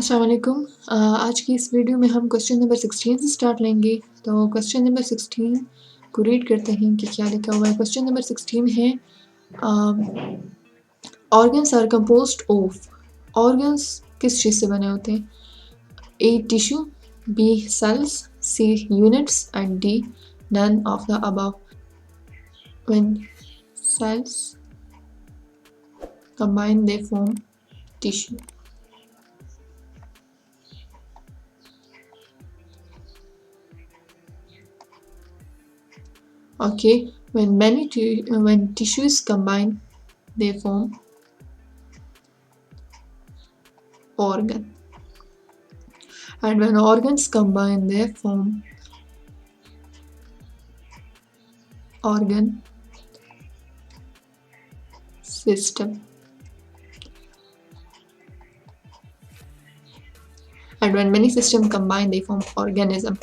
अस्सलाम वालेकुम। आज की इस वीडियो में हम क्वेश्चन नंबर 16 से स्टार्ट लेंगे। तो क्वेश्चन नंबर 16 को रीड करते हैं कि क्या लिखा हुआ है। क्वेश्चन नंबर 16 है organs are composed of. Organs किस चीज़ से बने होते हैं? A tissue, B cells, C units and D none of the above. When cells combine they form tissue. Okay, when tissues combine, they form organ, and when organs combine, they form organ system, and when many systems combine, they form organism.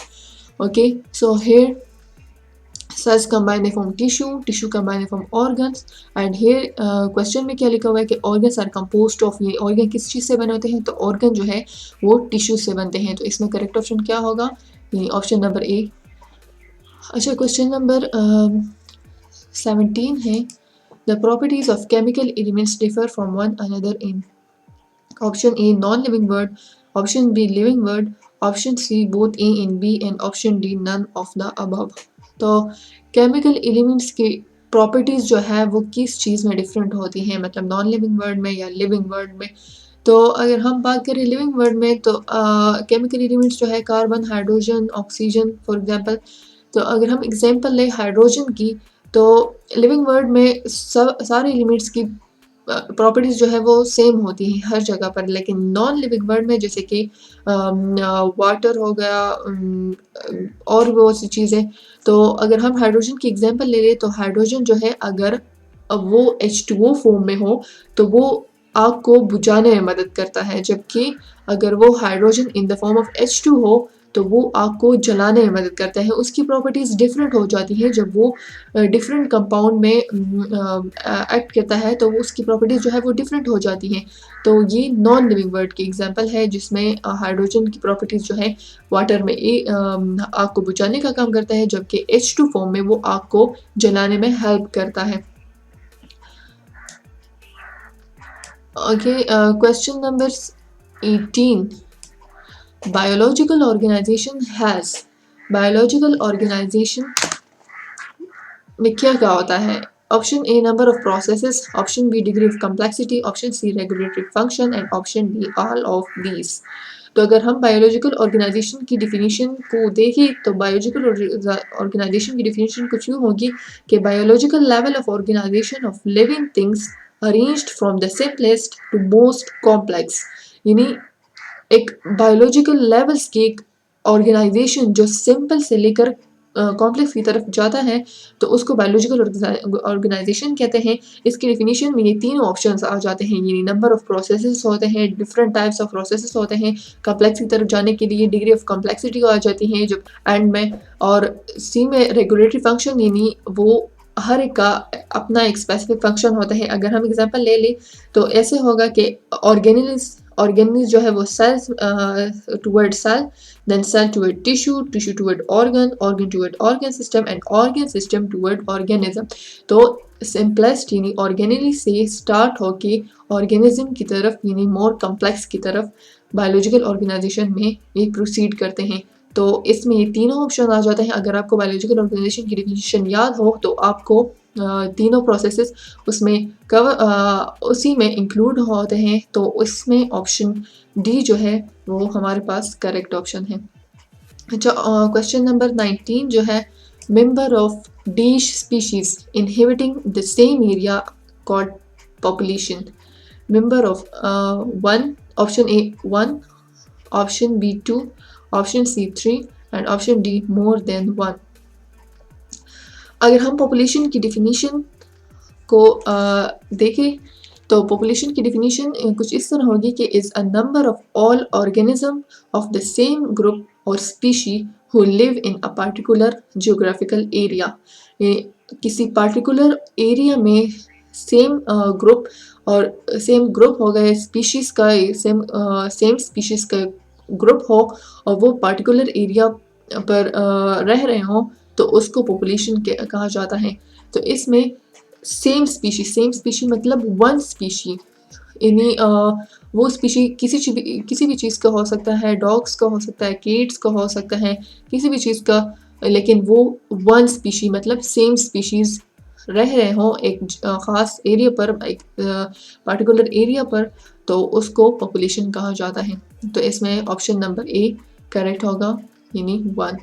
Okay, so here cells combine, they form tissue combine, they form organs, and here question में क्या लिखा हुआ है कि organs are composed of। ये organ किस चीज़ से बने होते हैं? तो organ जो है वो टिश्यू से बनते हैं। तो इसमें करेक्ट ऑप्शन क्या होगा? ये ऑप्शन नंबर ए। अच्छा, क्वेश्चन नंबर 17 है the properties of chemical elements differ from one another in option A non-living word, option B living word, option C both A and B and option D none of the above। तो chemical elements की properties जो है वो किस चीज़ में different होती हैं, मतलब नॉन लिविंग वर्ड में या लिविंग वर्ड में। तो अगर हम बात करें लिविंग वर्ड में तो केमिकल एलिमेंट्स जो है carbon, hydrogen, oxygen for example. तो अगर हम एग्जांपल लें हाइड्रोजन की, तो लिविंग वर्ड में सब सारे एलिमेंट्स की प्रॉपर्टीज जो है वो सेम होती हैं हर जगह पर, लेकिन नॉन लिविंग वर्ड में जैसे कि वाटर हो गया और भी बहुत सी चीज़ें। तो अगर हम हाइड्रोजन की एग्जांपल ले लें तो हाइड्रोजन जो है अगर वो H2O फॉर्म में हो तो वो आग को बुझाने में मदद करता है, जबकि अगर वो hydrogen in the form of H2 हो तो वो आग को जलाने में मदद करता है। उसकी प्रॉपर्टीज़ डिफरेंट हो जाती हैं जब वो डिफरेंट कंपाउंड में एक्ट करता है, तो उसकी प्रॉपर्टीज़ जो है वो डिफरेंट हो जाती हैं। तो ये नॉन लिविंग वर्ड की एग्जांपल है जिसमें हाइड्रोजन की प्रॉपर्टीज़ जो है वाटर में आग को बुझाने का काम करता है, जबकि H2 फॉर्म में वो आग को जलाने में हेल्प करता है। Okay, question number 18 biological organisation has. Biological organisation में क्या क्या होता है? Option A number of processes, option B degree of complexity, option C regulatory function and option D all of these. तो अगर हम बायोलॉजिकल ऑर्गेनाइजेशन की डिफिनीशन को देखें तो बायोलॉजिकल ऑर्गेनाइजेशन की डिफिनीशन कुछ यूँ होगी कि biological level of organisation of living things arranged from the simplest to most complex. यानी एक बायोलॉजिकल लेवल्स की एक ऑर्गेनाइजेशन जो सिंपल से लेकर कॉम्प्लेक्स की तरफ जाता है तो उसको बायोलॉजिकल ऑर्गेनाइजेशन कहते हैं। इसकी डेफिनेशन में ये तीनों ऑप्शंस आ जाते हैं, यानी नंबर ऑफ प्रोसेसेस होते हैं, डिफरेंट टाइप्स ऑफ प्रोसेसेस होते हैं, कॉम्प्लेक्स की तरफ जाने के लिए डिग्री ऑफ कॉम्प्लेक्सिटी आ जाती है जो एंड में, और सी में रेगुलेटरी फंक्शन, यानी वो हर एक का अपना एक स्पेसिफिक फंक्शन होता है। अगर हम एग्जांपल ले लें तो ऐसे होगा कि ऑर्गेनिज जो है वो cells toward cell, then cell toward tissue toward organ toward organ system and organ system toward organism। तो सिंपलेस्ट यानी ऑर्गेनली से स्टार्ट होके ऑर्गेनिज्म की तरफ यानी मोर कम्प्लेक्स की तरफ बायोलॉजिकल ऑर्गेनाइजेशन में ये प्रोसीड करते हैं। तो इसमें ये तीनों ऑप्शन आ जाते हैं। अगर आपको बायोलॉजिकल ऑर्गेनाइजेशन की डिफिनीशन याद हो तो आपको तीनों प्रोसेसेस उसमें उसी में इंक्लूड होते हैं, तो उसमें ऑप्शन डी जो है वो हमारे पास करेक्ट ऑप्शन है। अच्छा, क्वेश्चन नंबर 19 जो है member of dash species inhabiting the same area called population. Member of 1, option A 1, option B 2, option C 3 and option D more than 1। अगर हम पॉपुलेशन की डिफिनीशन को देखें तो पॉपुलेशन की डिफिनीशन कुछ इस तरह होगी कि is a number of all organism of the same group और species who live in a particular geographical area. किसी पार्टिकुलर एरिया में सेम ग्रुप और सेम ग्रुप हो गए स्पीशीज़ का, सेम स्पीशीज़ का ग्रुप हो और वो पार्टिकुलर एरिया पर रह रहे हों तो उसको पॉपुलेशन कहा जाता है। तो इसमें सेम स्पीशी मतलब वन स्पीशी, यानी वो स्पीशी किसी भी चीज़ का हो सकता है, डॉग्स का हो सकता है, किड्स का हो सकता है, किसी भी चीज़ का, लेकिन वो वन स्पीशी मतलब सेम स्पीशीज़ रह रहे हों एक ख़ास एरिया पर, एक पार्टिकुलर एरिया पर, तो उसको पॉपुलेशन कहा जाता है। तो इसमें ऑप्शन नंबर ए करेक्ट होगा, यानी 1।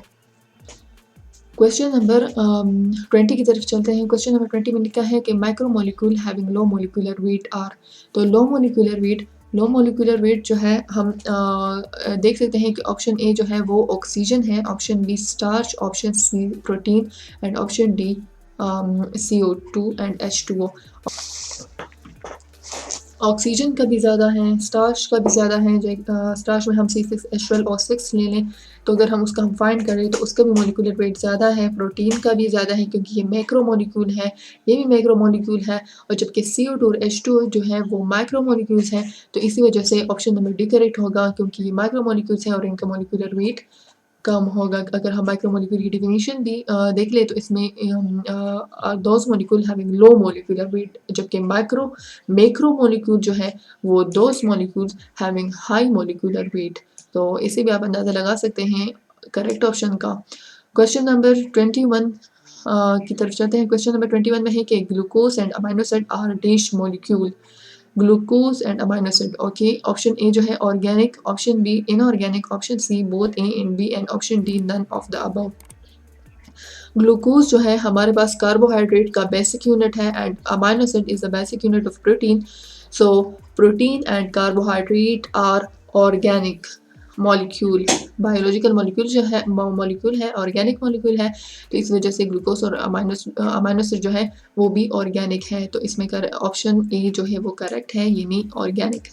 क्वेश्चन नंबर 20 की तरफ चलते हैं। क्वेश्चन नंबर 20 में लिखा है कि micromolecule having low molecular weight are. तो लो मोलिकुलर वेट जो है हम देख सकते हैं कि ऑप्शन ए जो है वो ऑक्सीजन है, option B starch, option C protein and option D CO2 and H2O। Oxygen का भी ज़्यादा है, स्टार्च का भी ज़्यादा है। स्टार्च में हम C6H12O6 ले लें तो अगर हम उसका फाइंड करें तो उसका भी मोलिकुलर वेट ज़्यादा है। प्रोटीन का भी ज़्यादा है क्योंकि ये मैक्रो मॉलिक्यूल है, ये भी मैक्रो मॉलिक्यूल है, और जबकि CO2 और H2O जो है वो माइक्रो मॉलिक्यूल्स हैं। तो इसी वजह से ऑप्शन नंबर डी करेक्ट होगा, क्योंकि ये माइक्रो मॉलिक्यूल्स हैं और इनका मोलिकुलर वेट कम होगा। अगर हम माइक्रोमोलिक्यूल की डेफिनेशन भी देख ले तो इसमें those molecule having low molecular wait, जबकि मैक्रो मोलिक्यूल जो है वो those molecules having high molecular weight. तो इसे भी आप अंदाज़ा लगा सकते हैं करेक्ट ऑप्शन का। क्वेश्चन नंबर 21 की तरफ चलते हैं। क्वेश्चन नंबर 21 में है कि glucose and amino acid are dash molecule. Glucose and amino acid, okay. Option A जो है organic, option B inorganic, option C both A and B and option D none of the above. Glucose जो है हमारे पास carbohydrate का basic unit है and amino acid is the basic unit of protein. So protein and carbohydrate are organic molecule, biological molecule जो है molecule है, organic molecule है। तो इस वजह से ग्लूकोज और अमाइनो एसिड जो है वो भी ऑर्गेनिक है। तो इसमें ऑप्शन ए जो है वो करेक्ट है, यानी organic.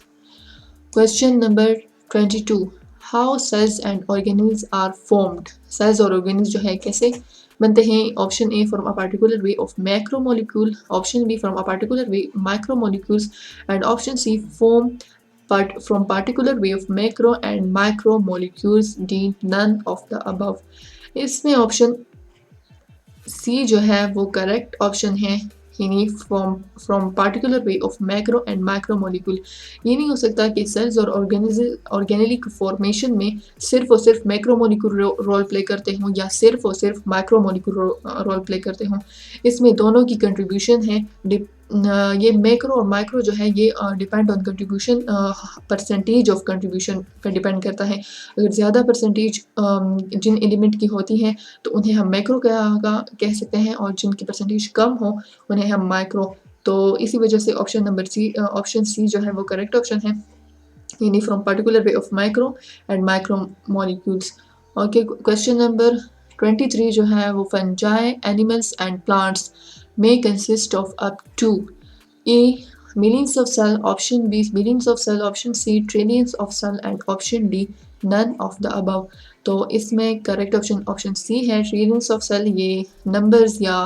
Question number 22, how cells and organelles are formed. Cells और ऑर्गेनल्स जो है कैसे बनते हैं। Option A from a particular way of macromolecule, option B from a particular way micromolecules and option C form from particular way of macro and micro molecules, D none of the above। इसमें option C जो है वो correct option है, यानी from particular way of macro and micro molecule. ये नहीं हो सकता कि सेल्स और ऑर्गेनिक फॉर्मेशन में सिर्फ और सिर्फ मैक्रो मॉलिक्यूल रोल प्ले करते हों या सिर्फ और सिर्फ माइक्रो मॉलिक्यूल रोल प्ले करते हों। इसमें दोनों की कंट्रीब्यूशन है। ये मैक्रो और माइक्रो जो है ये depend on contribution, percentage of contribution पर डिपेंड करता है। अगर ज़्यादा परसेंटेज जिन एलिमेंट की होती हैं तो उन्हें हम मैक्रो कह सकते हैं, और जिनकी परसेंटेज कम हो उन्हें हम माइक्रो। तो इसी वजह से ऑप्शन सी जो है वो करेक्ट ऑप्शन है, यानी from particular way of micro and micro molecules. Okay, question number 23 जो है वो fungi animals and plants may consist of up to A millions of cell, option B millions of cell, option C trillions of cell and option D none of the above। तो इसमें correct option C है, trillions of cell. ये numbers या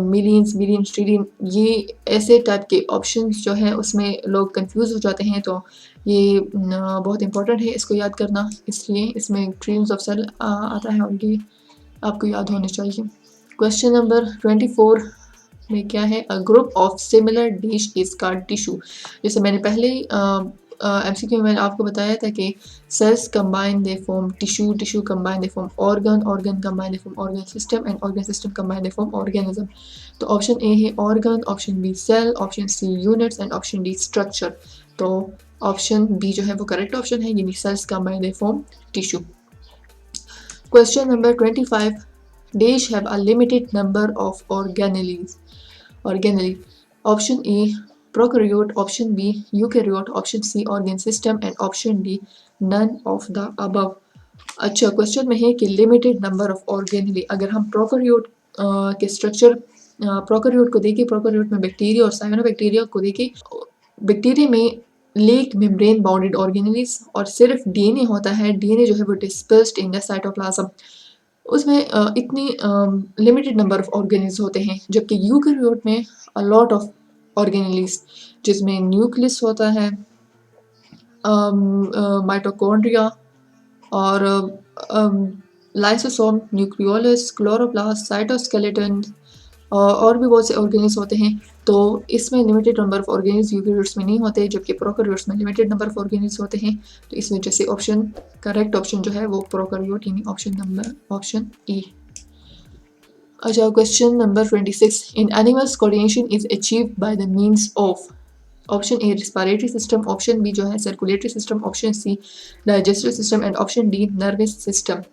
millions, billions, trillion, ये ऐसे type के options जो है उसमें लोग कंफ्यूज हो जाते हैं। तो ये बहुत इंपॉर्टेंट है इसको याद करना, इसलिए इसमें ट्रिलियंस ऑफ सेल आता है और ये आपको याद होने चाहिए। क्वेश्चन नंबर 24 में क्या है, a group of similar dish is called tissue. जैसे मैंने पहले MCQ में मैंने आपको बताया था कि cells combine they form tissue, tissue combine they form organ, organ combine they form organ system and organ system combine they form organism. तो ऑप्शन ए है organ, option B cell, option C units and option D structure. तो option B जो है वो correct option है, यानी cells combine they form tissue. Question number 25, Dash have a limited number of organelles. Option A prokaryote, option B eukaryote, option C organ system and option D none of the above। अच्छा, question में है कि limited number of organelle. अगर हम prokaryote के structure, prokaryote को देखें, prokaryote में बैक्टीरिया और साइनोबैक्टीरिया को देखें, बैक्टीरिया में लेक मेम्ब्रेन बाउंडेड ऑर्गेनेलीज और सिर्फ डीएनए होता है। डीएनए जो है वो डिस्पर्स्ड इन द साइटोप्लाज्म, उसमें इतनी लिमिटेड नंबर ऑफ ऑर्गेनेल्स होते हैं। जबकि यूकैरियोट में अ लॉट ऑफ ऑर्गेनेलीज, जिसमें न्यूक्लियस होता है, माइटोकॉन्ड्रिया और लाइसोसोम, न्यूक्लियोलस, क्लोरोप्लास्ट, साइटोस्केलेटन और भी बहुत से ऑर्गेनेल्स होते हैं। तो इसमें limited number of organelles eukaryotes में नहीं होते, जबकि प्रोकैरियोट्स में लिमिटेड नंबर ऑफ ऑर्गेनेल्स होते हैं। तो इस वजह से ऑप्शन करेक्ट ऑप्शन जो है वो प्रोकैरियोट यानी ऑप्शन ई। अच्छा, question number 26, in animals coordination is achieved by the means of. Option A respiratory system, option B जो है circulatory system, option C digestive system and option D nervous system.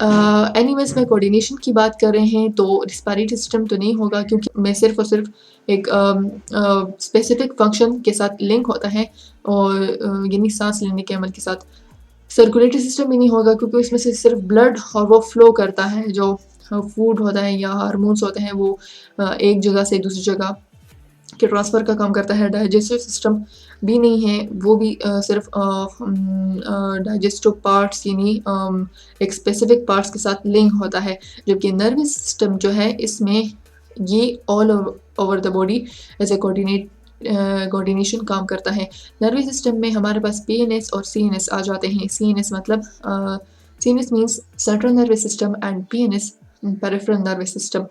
Animals में coordination की बात कर रहे हैं तो रेस्पिरेटरी सिस्टम तो नहीं होगा, क्योंकि मैं सिर्फ और सिर्फ एक स्पेसिफिक फंक्शन के साथ लिंक होता है और यानी सांस लेने के अमल के साथ। सर्कुलेटरी सिस्टम भी नहीं होगा, क्योंकि इसमें से सिर्फ ब्लड और वो फ्लो करता है, जो फूड होता है या हार्मोन्स होते हैं वो एक जगह से दूसरी जगह के ट्रांसफ़र का काम करता है। डाइजेस्टिव सिस्टम भी नहीं है, वो भी सिर्फ डाइजेस्टिव पार्ट्स यानी एक स्पेसिफिक पार्ट्स के साथ लिंक होता है। जबकि नर्वस सिस्टम जो है इसमें ये all over the body as a coordination काम करता है। नर्वस सिस्टम में हमारे पास पीएनएस और सीएनएस आ जाते हैं। सीएनएस मतलब CNS means central nervous system and PNS peripheral nervous system.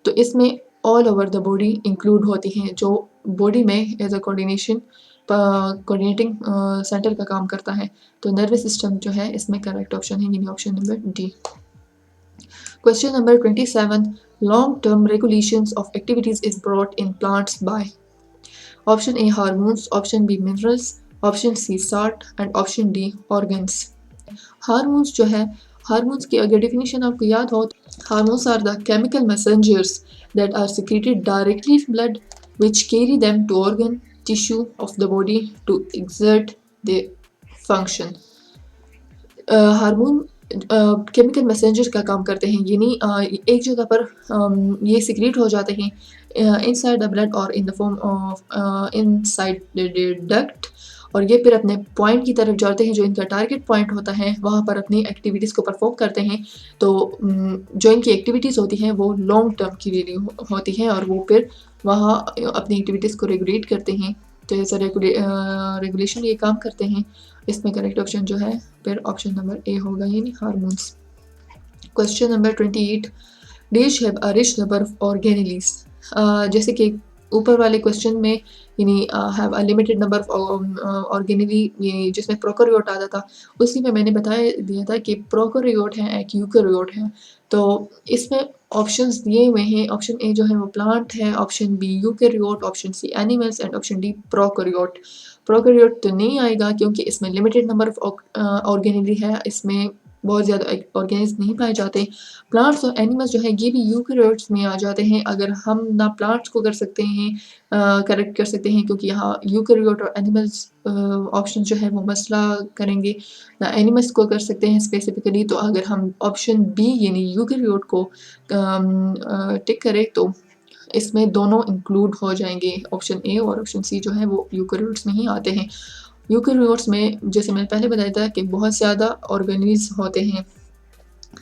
तो इसमें all over the body include होती हैं, जो बॉडी में एज अ कोऑर्डिनेटिंग सेंटर का काम करता है। तो नर्वस सिस्टम जो है इसमें करेक्ट ऑप्शन है यानी option number D. Question number 27, long term regulations of activities is brought in plants by. Option A hormones, option B minerals, option C salt and option D organs. Hormones जो है, hormones की अगर definition आपको याद हो, hormones are the chemical messengers that are secreted directly in blood, which carry them to organ tissue of the body to exert their function. Hormone chemical messenger का काम करते हैं, यानी एक जगह पर ये सिक्रीट हो जाते हैं इनसाइड द ब्लड और in the form of inside the duct, और ये फिर अपने पॉइंट की तरफ जाते हैं जो इनका टारगेट पॉइंट होता है, वहाँ पर अपनी एक्टिविटीज़ को परफॉर्म करते हैं। तो जो इनकी एक्टिविटीज़ होती हैं वो लॉन्ग टर्म के लिए होती हैं और वो फिर वहाँ अपनी एक्टिविटीज़ को रेगुलेट करते हैं। तो ऐसा रेगुलेशन ये काम करते हैं। इसमें करेक्ट ऑप्शन जो है फिर ऑप्शन नंबर ए होगा यानी hormones. Question number 28, dish have a rich number of organelles. जैसे कि ऊपर वाले क्वेश्चन में यानी have a limited number of organelle ये जिसमें प्रोकैरियोट आता था, उसी में मैंने बताया दिया था कि प्रोकैरियोट है एक यूकैरियोट है। तो इसमें ऑप्शंस दिए हुए हैं, ऑप्शन ए जो है वो प्लांट है, option B eukaryote, option C animals and option D prokaryote. Prokaryote तो नहीं आएगा क्योंकि इसमें लिमिटेड नंबर ऑफ ऑर्गेनेली है, इसमें बहुत ज़्यादा ऑर्गेनिज्म नहीं पाए जाते। प्लांट्स और एनिमल्स जो है ये भी यूकैरियोट्स में आ जाते हैं। अगर हम ना प्लांट्स को कर सकते हैं करेक्ट कर सकते हैं, क्योंकि यहाँ यूकैरियोट और एनिमल्स ऑप्शन जो है वो मसला करेंगे, ना एनिमल्स को कर सकते हैं स्पेसिफिकली। तो अगर हम ऑप्शन बी यानी यूकैरियोट को टिक करें तो इसमें दोनों इंक्लूड हो जाएंगे, ऑप्शन ए और ऑप्शन सी जो है वो यूकैरियोट्स में ही आते हैं। यूकैरियोट्स में जैसे मैंने पहले बताया था कि बहुत ज़्यादा ऑर्गेनेल्स होते हैं,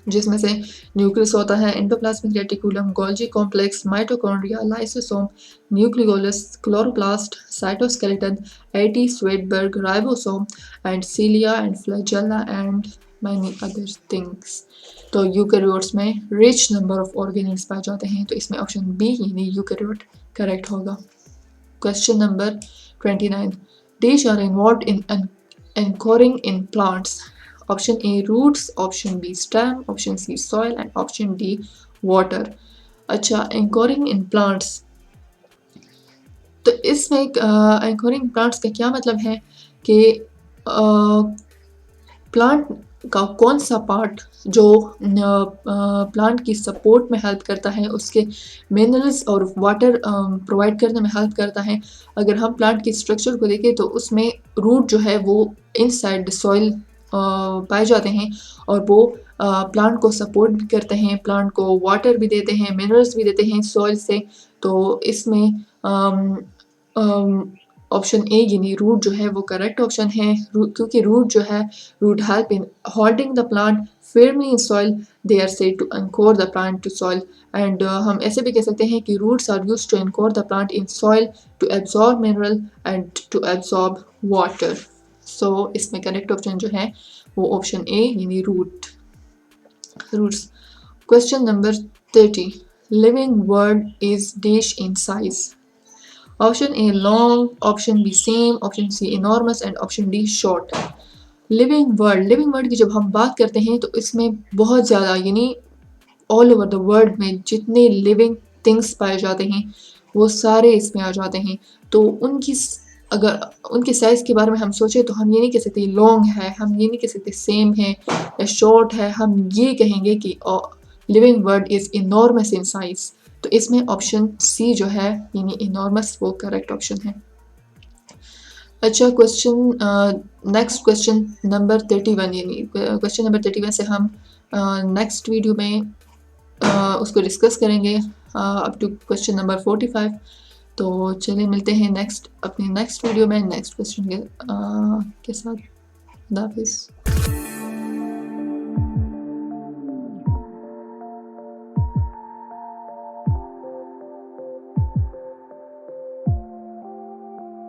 जिसमें से न्यूक्लियस होता है, endoplasmic reticulum, Golgi complex, mitochondria, lysosome, nucleolus, chloroplast, cytoskeleton, eighty, Svedberg, ribosome and cilia and flagella and many other things. तो यूकैरियोट्स में रिच नंबर ऑफ ऑर्गेनेल्स पाए जाते हैं, तो इसमें ऑप्शन बी यानी यूकैरियोट करेक्ट होगा। Question number 29, These are involved in anchoring in plants. Option A roots, option B stem, option C soil and option D water. अच्छा, anchoring in plants, तो इसमें anchoring plants का क्या मतलब है कि प्लांट का कौन सा पार्ट जो प्लांट की सपोर्ट में हेल्प करता है, उसके मिनरल्स और वाटर प्रोवाइड करने में हेल्प करता है। अगर हम प्लांट की स्ट्रक्चर को देखें तो उसमें रूट जो है वो इनसाइड द सॉइल पाए जाते हैं और वो प्लांट को सपोर्ट भी करते हैं, प्लांट को वाटर भी देते हैं, मिनरल्स भी देते हैं सॉइल से। तो इसमें ऑप्शन ए यानी रूट जो है वो करेक्ट ऑप्शन है, क्योंकि रूट जो है, root help in holding the plant firmly in soil. They are said to anchor the plant to soil. And हम ऐसे भी कह सकते हैं कि roots are used to anchor the plant in soil to absorb mineral and to absorb water. So इसमें correct option जो है वो ऑप्शन ए यानी roots. Question number 30. Living world is dash in size. Option A long, option B same, option C enormous and option D short. Living world की जब हम बात करते हैं तो इसमें बहुत ज़्यादा यानी ऑल ओवर द वर्ल्ड में जितने लिविंग थिंग्स पाए जाते हैं वो सारे इसमें आ जाते हैं। तो अगर उनकी साइज़ के बारे में हम सोचें तो हम ये नहीं कह सकते लॉन्ग है, हम ये नहीं कह सकते सेम है या शॉर्ट है, हम ये कहेंगे कि living world is enormous in size. तो इसमें ऑप्शन सी जो है यानी इनॉर्मस वो करेक्ट ऑप्शन है। अच्छा नेक्स्ट क्वेश्चन नंबर 31 यानी क्वेश्चन नंबर 31 से हम नेक्स्ट वीडियो में उसको डिस्कस करेंगे अप टू क्वेश्चन नंबर 45। तो चलिए मिलते हैं अपनी नेक्स्ट वीडियो में नेक्स्ट क्वेश्चन के साथ। खुदा हाफिज़।